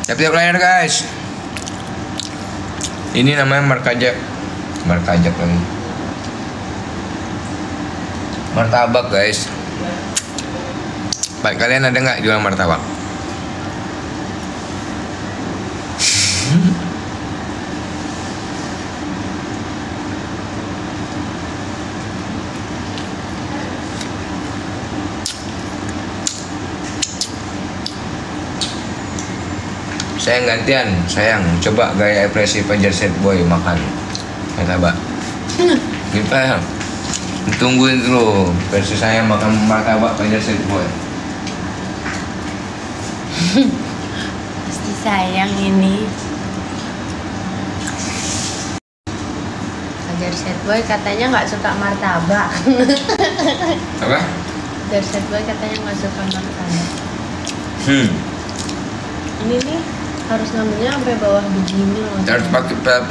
Tiap-tiap layar guys. Ini namanya markajak. Markajak lagi. Martabak guys. Baik, kalian ada nggak jual martabak? Sayang gantian, sayang. Coba gaya ekspresi Fajar Set Boy makan martabak. Kita ya. Tungguin dulu versi saya makan martabak Fajar Set Boy. Pasti sayang ini. Fajar Set Boy katanya nggak suka martabak. Apa? Fajar Set Boy katanya nggak suka martabak. Ini nih harus ngambilnya sampai bawah begini loh.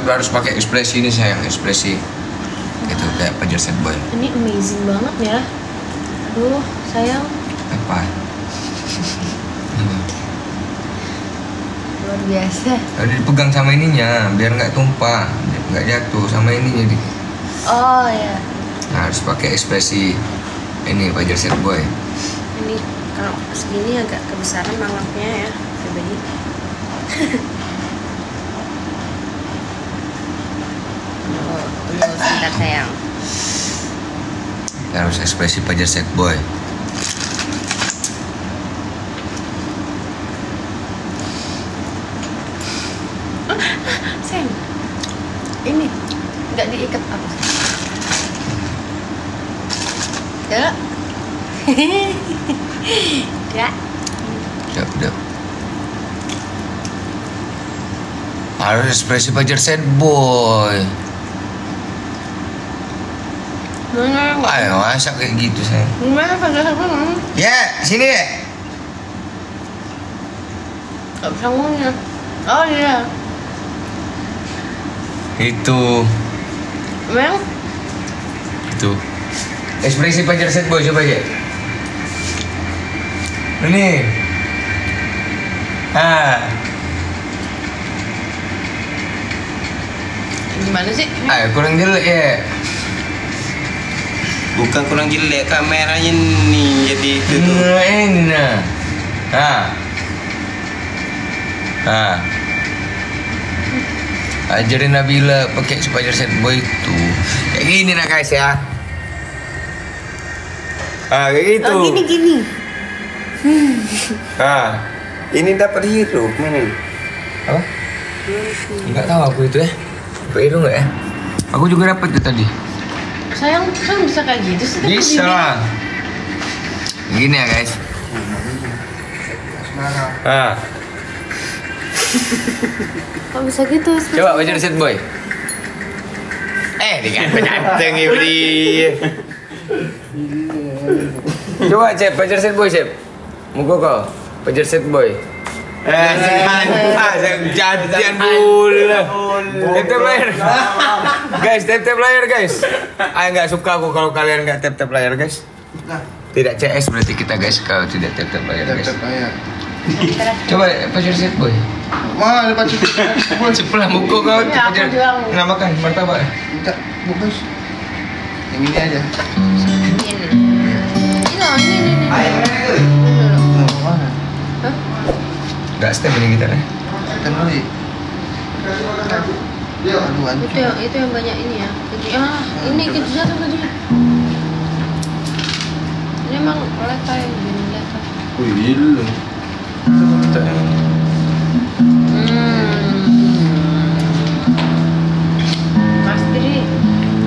Harus pakai ekspresi ini sayang, ekspresi itu kayak Fajar Set Boy. Ini amazing banget ya. Aduh sayang. Apa? Luar biasa. Harus dipegang sama ininya biar nggak tumpah, nggak jatuh sama ininya di. Oh ya. Nah, harus pakai ekspresi ini Fajar Set Boy. Ini kalau segini agak kebesaran mangkoknya ya. Coba gitu. Tunggu sebentar sayang. Harus ekspresi Fajar Set Boy. Sayang, ini nggak diikat apa? Ya. Ya. Udah. Harus ekspresi Fajar Set Boy. Ayo masak kayak gitu sayang. Gimana Fajar Set Boy? Ya, sini deh. Gak bisa ngomongnya. Oh iya. Itu. Memang? Itu. Ekspresi Fajar Set Boy coba aja. Ini. Gimana sih? Ayo kurang jelek ya. Bukan kurang jelek, kameranya nih jadi itu tuh. Nah, ini nah. Ajarin Nabila pakai Fajar Set Boy itu. Kayak gini nah guys ya. Kayak gitu. Oh gini. Ini dapat hidup nih. Apa? Enggak tahu aku itu ya. Dapat hidup enggak ya? Aku juga dapat itu tadi. Sayang bisa kayak gitu sih? Bisa lah. Gini ya guys. Kok bisa gitu? Coba Fajar Set Boy. Diganteng Ibri. Coba Cep, Fajar Set Boy Cep. Muka kau, Fajar Set Boy. Jantian bola. Tap layar. Guys, tap layar guys. Nggak suka aku kalau kalian nggak tap layar guys. Tidak CS berarti kita guys kalau tidak tap layar guys. Coba Fajar Set Boy. Mana Fajar Set Boy? Sebelah muka kau Fajar. Namakan martabak. Enggak, bungkus. Yang ini aja. Ini. Mana? Gak stem ini kita deh. Stem lagi. Itu yang banyak ini ya. Jadi ini kejar tadi. Ini emang letai, gini letai. Oh iya. Mas Tri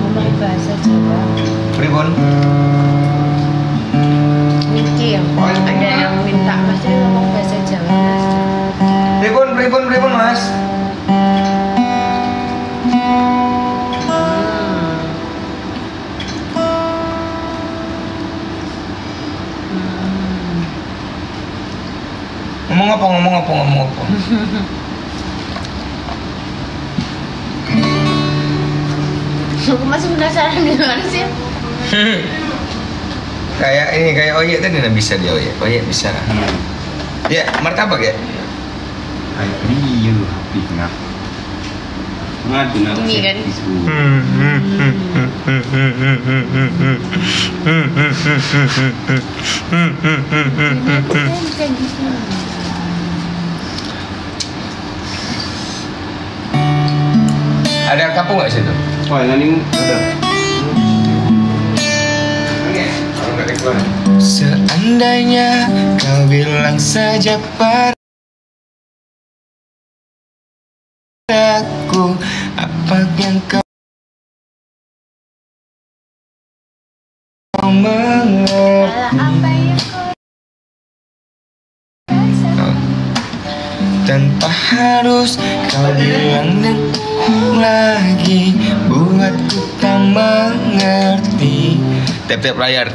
ngomong bahasa Jawa. Pribon. Niki yang ada yang minta Mas Tri ngomong bahasa Jawa. Pribon Mas. Ngomong apa? Aku masih penasaran gimana sih? Kayak Oyek tadi bisa dia Oyek bisa. Ya, martabak ya? Iya, pingat. Ngadu nak. Ini kan. Ada kapu nggak situ? Wah, ini ada. Seandainya kau bilang saja padaku apa yang kau mengerti. Apa yang kau Tanpa harus kau bilang dan lagi buatku tak mengerti. Tap-tap layar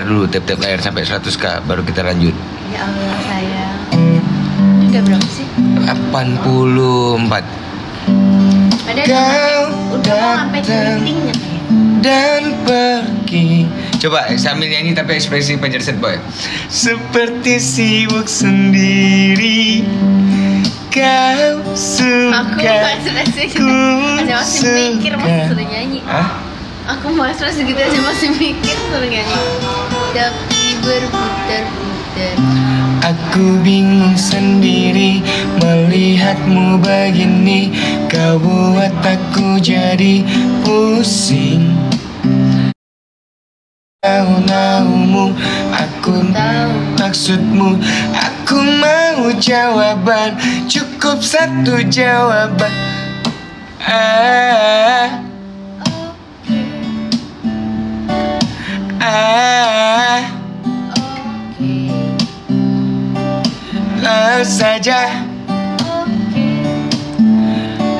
dulu, tap-tap layar sampai 100k baru kita lanjut. Ya Allah sayang. Ini udah berapa sih? 84. Ada Kau udah mau sampai datang titiknya. dan pergi. Coba sambil nyanyi tapi ekspresi Pajar Set Boy. Seperti sibuk sendiri. Kau Aku suka, masih ku masih mikir masih suruh nyanyi. Hah? Aku masih segitu aja masih mikir suruh nyanyi. Tapi berputar-putar. Aku bingung sendiri melihatmu begini. Kau buat aku jadi pusing. Tahu-tahumu, aku tahu maksudmu. Aku mau jawaban, cukup satu jawaban. Saja.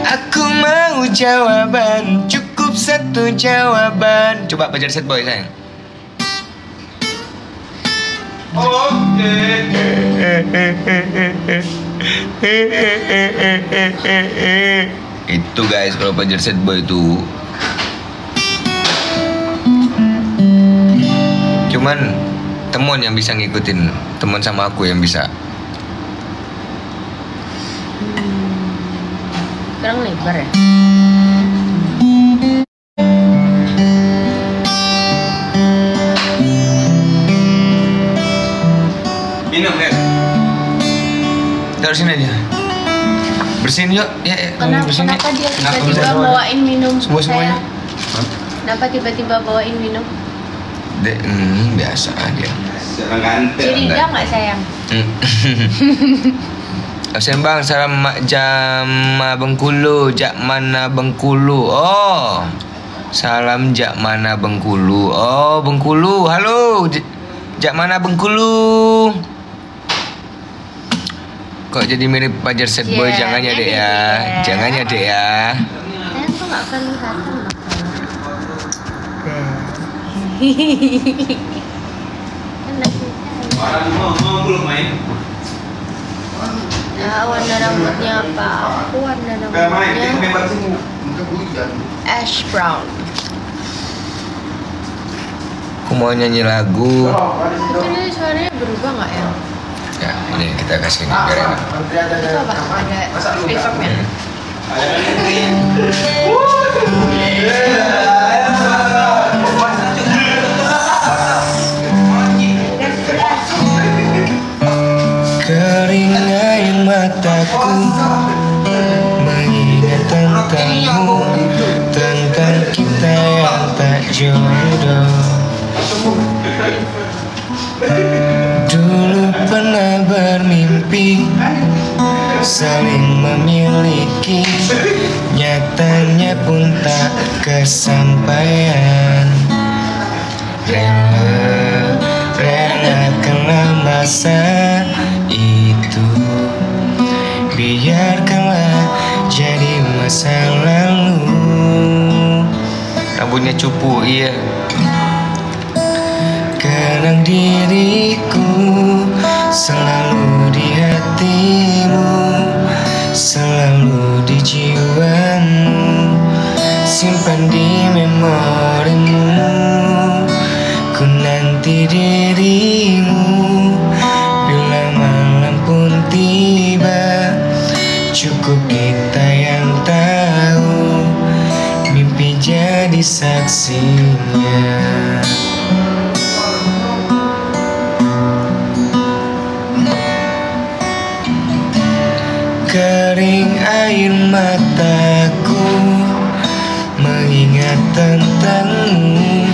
Aku mau jawaban, cukup satu jawaban. Coba Pajar Set Boy sayang. Itu guys kalau Pajar Set Boy itu. Cuman temen yang bisa ngikutin, temen sama aku yang bisa. Kurang lebar ya? Minum kan? Taruh sini aja. Bersihin yuk. Ya, bersihin. Kenapa dia Kenapa tiba-tiba bisa? bawain minum? Semua-semuanya. Sayang? Kenapa tiba-tiba bawain minum? Biasa dia. Seorang ganteng. Curiga nggak sayang? Absen bang, salam mak Jama Bengkulu. Jak mana Bengkulu? Oh, salam Jak mana Bengkulu? Oh, Bengkulu. Halo, Jak mana Bengkulu? Kok jadi mirip Pajar Set Boy? Yeah, Jangan ya dek ya, yeah. jangan ya dek ya. Sayang kok nggak kelihatan Mau belum main? Ya, warna rambutnya apa? Aku warna rambutnya ash brown. Aku mau nyanyi lagu. Tapi ini suaranya berubah nggak ya? Ya, ini kita kasih ini biar enak. Itu apa? Ada reverbnya? Kering air mataku mengingat tentangmu, tentang kita yang tak jodoh. Dulu pernah bermimpi saling memiliki, nyatanya pun tak kesampaian. Relakanlah masa itu, biarkanlah jadi masa lalu. Rambutnya cupu, iya. Kenang diriku selalu di hatimu, selalu di jiwamu, simpan di memorimu. Ku nanti dirimu bila malam pun tiba, cukup kita yang tahu, mimpi jadi saksinya. Kering air mataku mengingat tentangmu,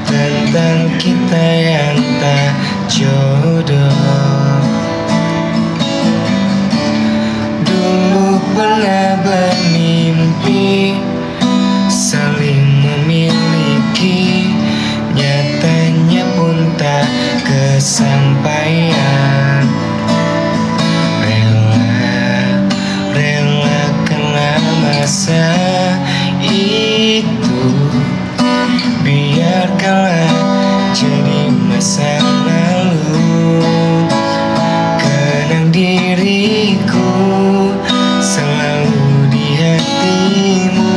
tentang kita yang tak jodoh. Dulu pernah bermimpi saling memiliki, nyatanya pun tak kesampaian. Relakanlah masa itu, biarkanlah jadi masa lalu. Kenang diriku selalu di hatimu,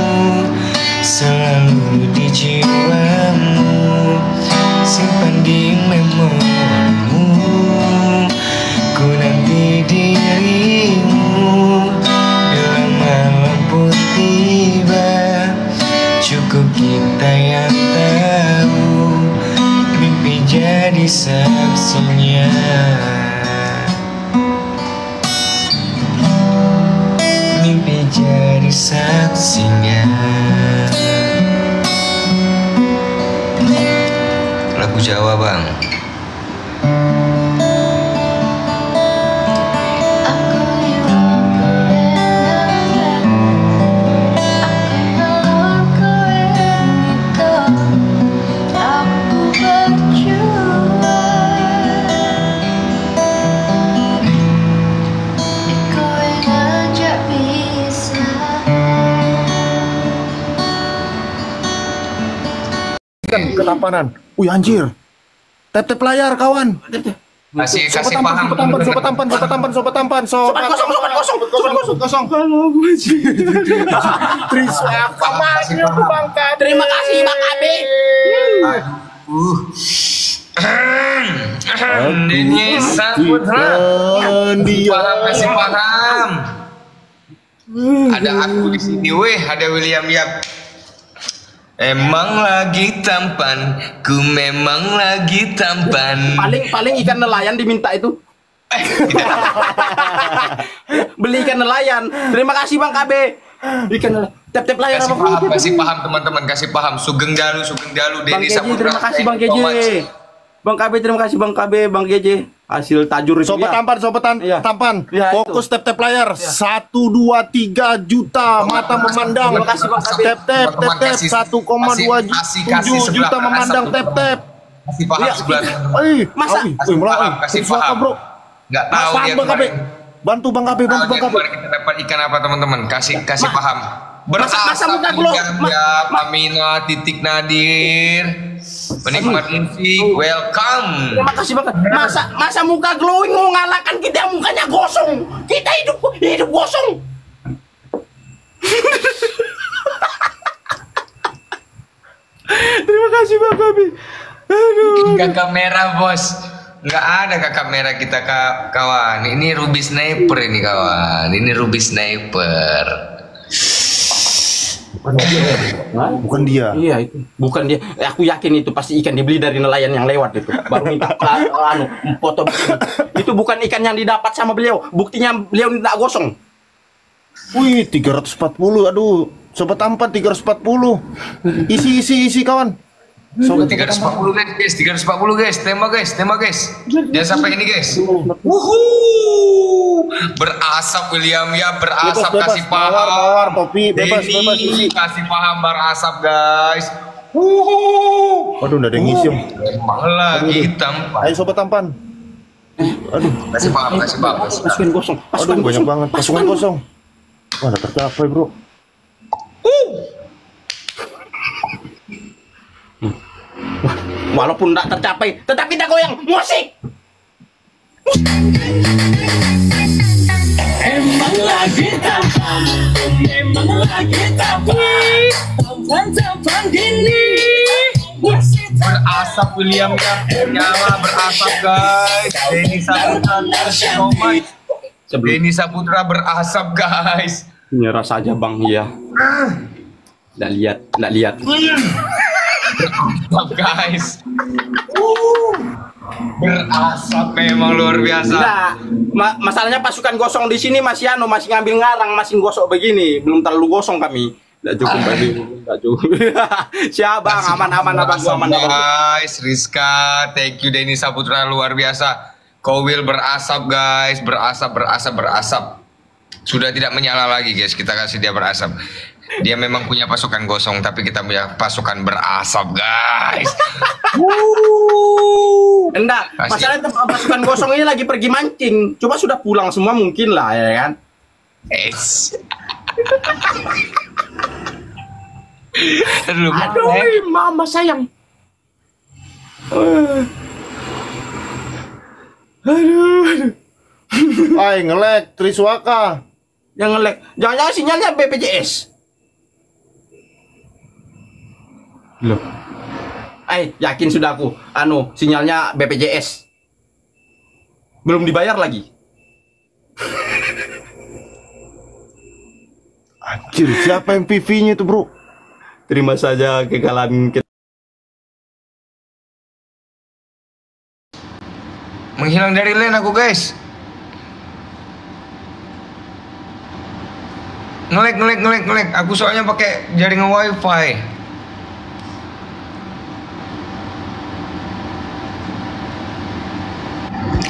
selalu di jiwamu, simpan di memorimu. Ku nanti dirimu bila malam pun tiba, cukup kita yang tahu, mimpi jadi saksinya. Mimpi jadi saksinya. Lagu Jawa, Bang. Ketampanan. Wih anjir. Tap layar kawan. Kasih Sobat paham. tampan. Kosong. Terima kasih Bang Abi. Ini Saputra. Kasih paham. Ada aku di sini, weh. Ada William Yap. Emang lagi tampan, ku memang lagi tampan. Paling ikan nelayan diminta itu. Beli ikan nelayan. Terima kasih Bang KB. Ikan nelayan. Tap layar apa? Kasih paham teman-teman, kasih paham. Sugeng Dalu, Bang Denny Geji, Saputra. terima kasih Bang Geji. Bang KB, terima kasih Bang KB, Bang Geji. Hasil tajur itu Sobat ya. tampan. Ya, Fokus tap layar. 1, 2, 3 juta mata memandang. Terima kasih, Bang. Tap 1,27 juta memandang tap. Kasih paham sebelah. Masa? Kasih paham. Bro. Nggak tahu dia Bang KB. Bantu Bang KB. kemarin kita dapat ikan apa teman-teman? Kasih paham. Masa muka glow? Ya, Pamina, Titik Nadir. Penikmat musik, welcome. Terima kasih banget. Masa muka glowing mau ngalahkan kita yang mukanya gosong. Kita hidup gosong. Terima kasih Bang Kabi. Aduh. Kakak merah bos. Nggak ada kakak merah kita kawan. Ini Ruby Sniper ini kawan. Ini Ruby Sniper. Bukan dia. Iya itu. Bukan dia. Aku yakin itu pasti ikan dibeli dari nelayan yang lewat itu. Baru minta foto begini. Itu bukan ikan yang didapat sama beliau. Buktinya beliau tidak gosong. Wih 340. Aduh. Sobat tampan 340. Isi kawan. Sobat 340 guys, 340 guys, tema guys. Jangan sampai ini guys. Berasap William ya, berasap Bebas, kasih paham. mawar, kopi, bebas, Denny, kasih paham berasap guys. Waduh, udah ada yang ngisi. Emang lagi tampan. Ayo sobat tampan. Aduh, Kasih paham. Pasukan gosong. aduh banyak banget. Pasukan kosong. Wah, udah tercapai bro. Walaupun tidak tercapai, tetapi tidak goyang. Musik. Emang lagi tampan gini. Berasap William ya, nyala berasap guys. Denny Saputra, so much. Sebelum Denny Saputra berasap guys. nyerah saja bang, iya. Nggak lihat. Berasap guys. Berasap memang luar biasa. Nah, masalahnya pasukan gosong di sini masih ngambil ngarang, masih gosok begini, belum terlalu gosong kami. Nggak cukup bagi, nggak cukup. Siap bang, aman abang, gua aman abang. Guys, Rizka, thank you Denny Saputra luar biasa. Kowil berasap guys, berasap. Sudah tidak menyala lagi guys, kita kasih dia berasap. Dia memang punya pasukan gosong, tapi kita punya pasukan berasap guys. Enggak, masalahnya pasukan gosong ini lagi pergi mancing. Coba sudah pulang semua mungkin lah ya kan. Aduh, mama sayang. Aduh. Ay, ngelek Triswaka. Yang ngelek. Jangan-jangan sinyalnya BPJS. Loh. Yakin sudah aku. Sinyalnya BPJS. Belum dibayar lagi. Anjir, siapa MPV-nya itu, bro? Terima saja kekalahan kita. Menghilang dari lane aku guys. Ngelek. Aku soalnya pakai jaringan wifi.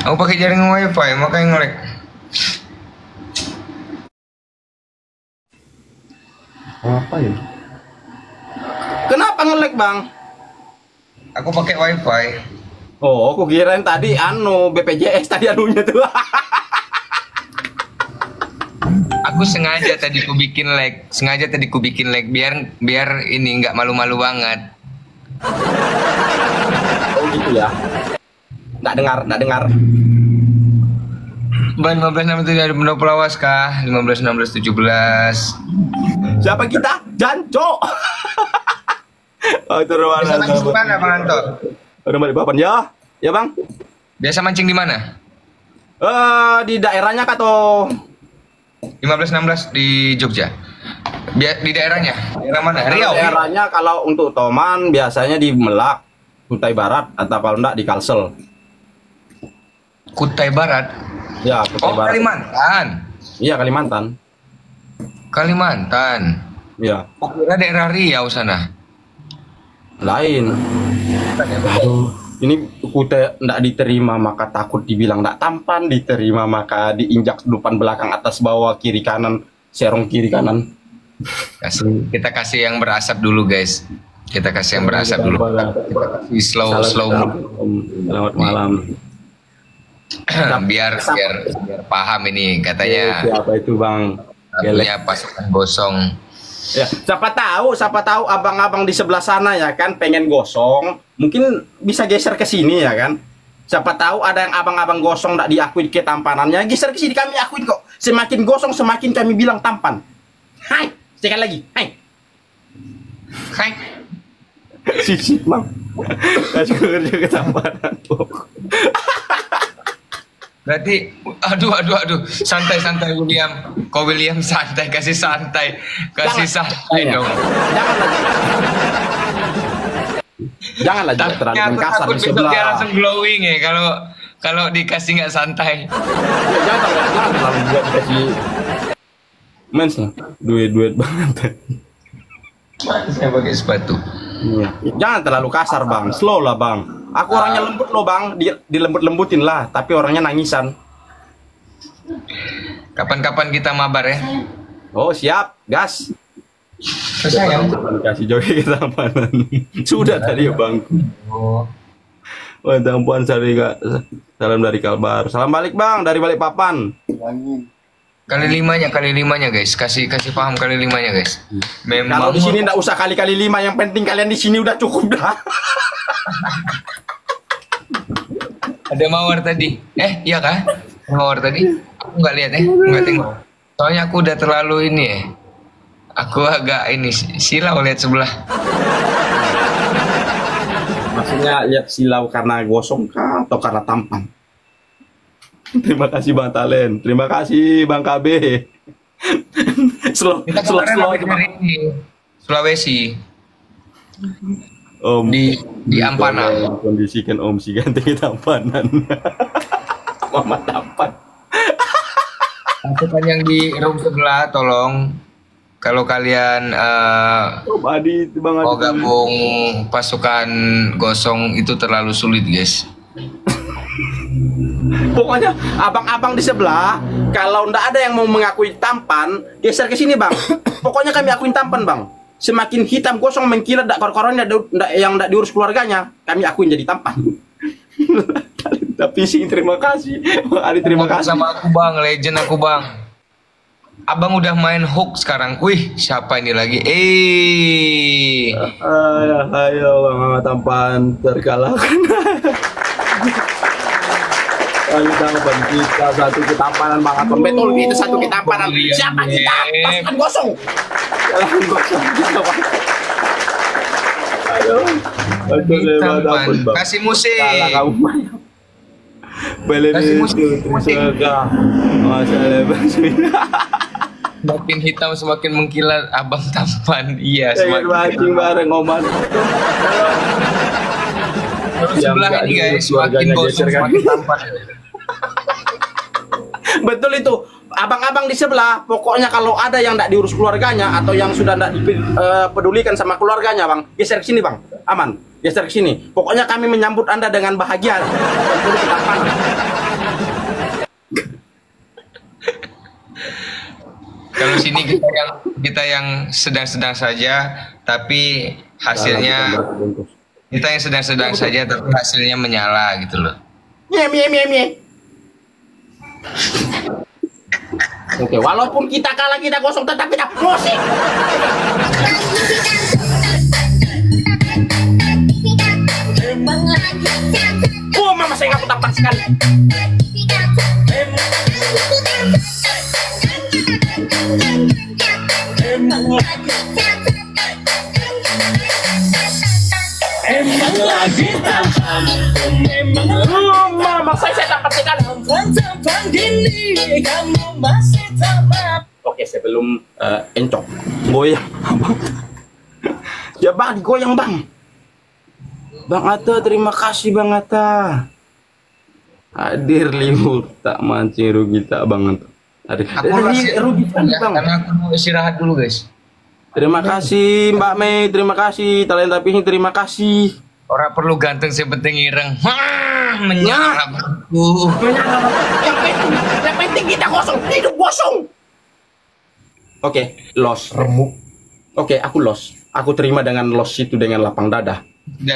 Aku pakai jaringan wifi makanya ngelek. Apa ya? Kenapa ngelek bang? Aku pakai wifi. Oh, aku kirain tadi BPJS tadi anunya tuh. Aku sengaja tadi ku bikin lag, biar ini nggak malu-malu banget. Oh gitu ya. Nggak dengar. Ban 1567 ada benda pelawas kah? 15 16 17. Siapa kita? Janco. Oh, itu Bisa mancing di mana Bang Anto? Udah balik papan ya. Ya bang. Biasa mancing di mana? Di daerahnya atau 15 16 di Jogja. Di daerahnya. Daerah mana? Riau. Daerahnya kalau untuk Toman biasanya di Melak, Kutai Barat, atau kalau enggak di Kalsel. Kutai Barat. Ya, Kutai Barat. Kalimantan. Iya, Kalimantan. Iya. Aku kira daerah Riau sana. Lain. Aduh, ini Kutai enggak diterima maka takut dibilang enggak tampan, diterima maka diinjak depan belakang atas bawah kiri kanan, serong kiri kanan. Kita kasih yang berasap dulu guys. Kita kasih yang berasap dulu. Kita kasih slow. Selamat malam. biar paham ini katanya. Siapa itu bang? Punya pasukan gosong. Ya, siapa tahu abang-abang di sebelah sana ya kan pengen gosong, mungkin bisa geser ke sini ya kan. Siapa tahu ada yang abang-abang gosong tidak diakui ketampanannya, geser ke sini kami akuin kok. Semakin gosong semakin kami bilang tampan. Hai, sekali lagi. Hai. Sisi, Mang. Kasih kerja ketampanan. Berarti, aduh, santai William. Kok William santai, kasih santai dong. Janganlah terlalu kasar di sebelah. Dia langsung glowing ya kalau dikasih nggak santai. Jangan terlalu juga dikasih mens lah, duit banget. Saya pakai sepatu. Iya. Jangan terlalu kasar bang, slow lah bang. Aku orangnya lembut loh bang, dilembut-lembutin lah, tapi orangnya nangisan. Kapan-kapan kita mabar ya? Oh siap, gas. Sayang. Kasih joki ketampanan. Sudah tadi ya bang. Oh, tampuan salam dari Kalbar. Salam balik bang dari Balikpapan. Kali limanya guys, kasih paham kali limanya guys. Memang kalau di sini nggak usah kali 5, yang penting kalian di sini udah cukup dah. Ada mawar tadi. Iya kah? Mawar tadi? Aku nggak lihat nggak tengok. Soalnya aku udah terlalu ini ya. Aku agak ini silau lihat sebelah. Maksudnya lihat silau karena gosong kah atau karena tampan? Terima kasih Bang Talen. Terima kasih Bang KB. Kita kemarin habis dari ini, Sulawesi Om di Ampana. kondisikan Om si ganti tampanan. Mama tampan. Pasukan yang di room sebelah, tolong kalau kalian Om Adi, Bang Adi. mau gabung pasukan gosong itu terlalu sulit, guys. Pokoknya abang-abang di sebelah, kalau ndak ada yang mau mengakui tampan, geser ke sini Bang. Pokoknya kami akuin tampan Bang. Semakin hitam gosong mengkilat, kor-koronnya yang ndak diurus keluarganya, kami akuin jadi tampan. Tapi sih terima kasih, Bang Ari, terima kasih. Sama aku Bang, legend aku Bang. Abang udah main hook sekarang. Wih, siapa ini lagi? Ayo Bang tampan terkalahkan. Ayo tampan kita satu ketampanan Bang Aton. Betul itu satu ketampanan. Siapa kita? Pasukan gosong. Jalan gosong kita Bang. Ayo. Tampan. Kasih musik. Kalah kamu banyak. Belen Kasih itu musik. tersuka. Masalah basmin. Semakin hitam semakin mengkilat, abang tampan. Iya, Pengen mancing bareng Oman. Terus sebelah ini guys, semakin gosong semakin tampan. Betul itu. Abang-abang di sebelah, pokoknya kalau ada yang tidak diurus keluarganya atau yang sudah tidak dipedulikan sama keluarganya, Bang, geser ke sini, Bang. Aman. Geser ke sini. Pokoknya kami menyambut Anda dengan bahagia. Kalau sini kita yang sedang-sedang saja, tapi hasilnya kita yang sedang-sedang saja, tapi hasilnya menyala gitu loh. Mie. Oke, walaupun kita kalah, kita gosong, tetap kita musik. Oh, mama saya nggak tampan sekali. Emang lagi tampan, memang Mama saya tampan sekali. tampan gini, kamu masih tampan. Oke, sebelum encok goyang. Ya Bang, digoyang Bang. Bang Atta, terima kasih Bang Atta. Hadir libur tak mancing rugi tak Bang Atta. Hadir. Aku Rugi ya, Bang. karena aku mau istirahat dulu guys. Terima kasih Mbak Mei, terima kasih Talenta Pising, terima kasih. Orang perlu ganteng sepenting ireng. Menyala bangku. Yang penting kita kosong, hidup kosong. Oke, los. Remuk. Oke, aku los. Aku terima dengan los itu dengan lapang dada.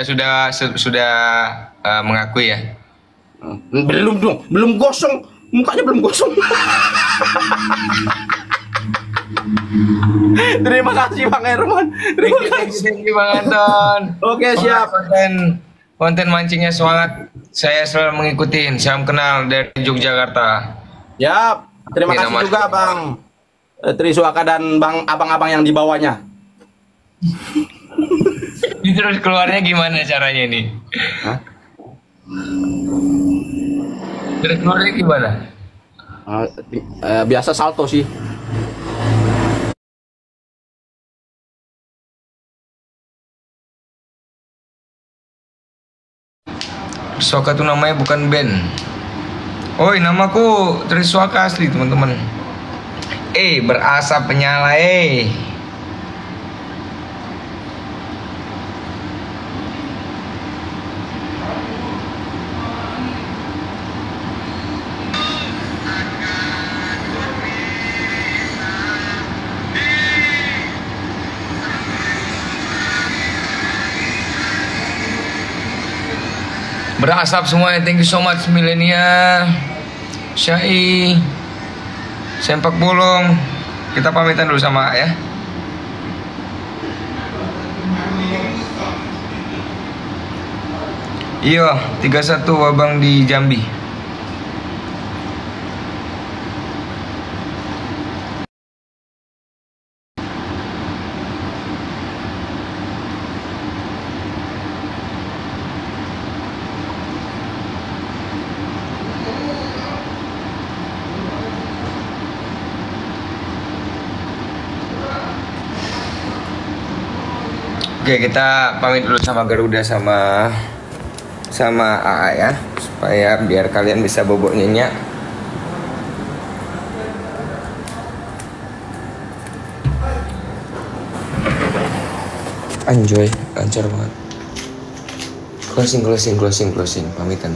Sudah mengakui ya. Belum dong, belum gosong. Mukanya belum gosong. Terima kasih Bang Herman. Terima kasih. Thank you Bang Anton. Oke, siap. Konten mancingnya semangat. Saya selalu mengikuti. Salam kenal dari Yogyakarta. Yap. Terima Ini kasih nama- juga Bang Triswaka dan Bang abang-abang yang di bawahnya. Ini terus keluarnya gimana caranya nih? Hah? Terus keluarnya gimana? Biasa salto sih. Triswaka tuh namanya bukan band. Oi, namaku Triswaka asli teman-teman. Berasap penyala Berasap semuanya. Thank you so much Milenia, Syai, Sempak Bolong. Kita pamitan dulu sama ya. Iya, 31 Abang di Jambi. Oke, kita pamit dulu sama Garuda sama AA ya, supaya biar kalian bisa bobok nyenyak. Enjoy, lancar banget. Closing, pamitan.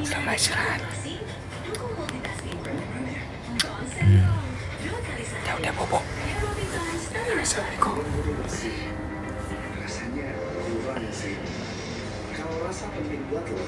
Selamat istirahat. Ya udah bobo. Assalamualaikum. Rasanya duluan sih. Kalau rasa penting buat lo.